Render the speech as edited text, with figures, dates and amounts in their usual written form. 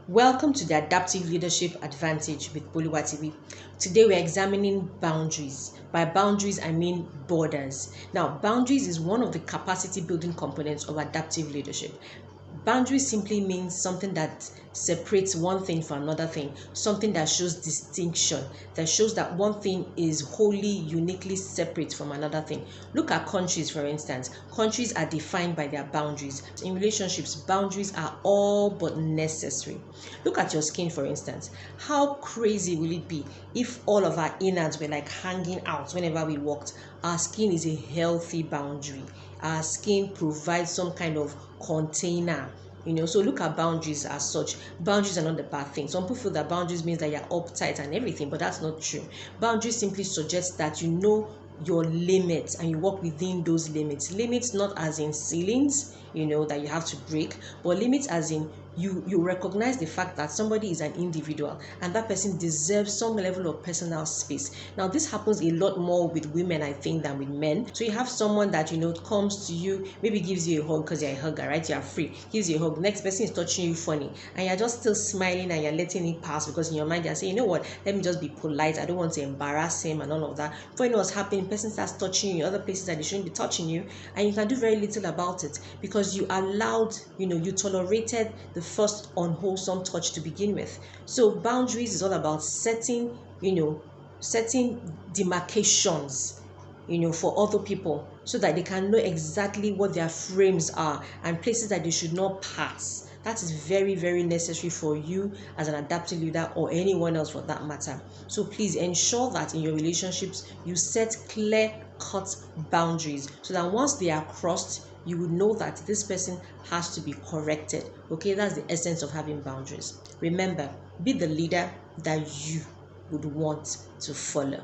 Welcome to the Adaptive Leadership Advantage with Boluwatibi. Today we're examining boundaries. By boundaries, I mean borders. Now, boundaries is one of the capacity building components of adaptive leadership. Boundaries simply means something that separates one thing from another thing, something that shows distinction, that shows that one thing is wholly, uniquely separate from another thing. Look at countries, for instance. Countries are defined by their boundaries. In relationships, boundaries are all but necessary. Look at your skin, for instance. How crazy will it be if all of our innards were like hanging out whenever we walked? Our skin is a healthy boundary. Our skin provides some kind of container, so look at boundaries as such. Boundaries are not the bad thing. Some people feel that boundaries means that you're uptight and everything, but that's not true. Boundaries simply suggest that you know your limits and you work within those limits not as in ceilings that you have to break, but limits as in you recognize the fact that somebody is an individual and that person deserves some level of personal space. Now this happens a lot more with women, I think, than with men. So you have someone that comes to you, maybe gives you a hug because you're a hugger, right? You're free, gives you a hug, next person is touching you funny and you're just still smiling and you're letting it pass because in your mind you're saying, what, let me just be polite, I don't want to embarrass him and all of that. Before you know what's happening, the person starts touching you other places that they shouldn't be touching you, and you can do very little about it because you allowed, you tolerated the first unwholesome touch to begin with. So boundaries is all about setting demarcations for other people so that they can know exactly what their frames are and places that they should not pass. That is very, very necessary for you as an adaptive leader or anyone else for that matter. So please ensure that in your relationships you set clear-cut boundaries so that once they are crossed, you would know that this person has to be corrected. Okay, that's the essence of having boundaries. Remember, be the leader that you would want to follow.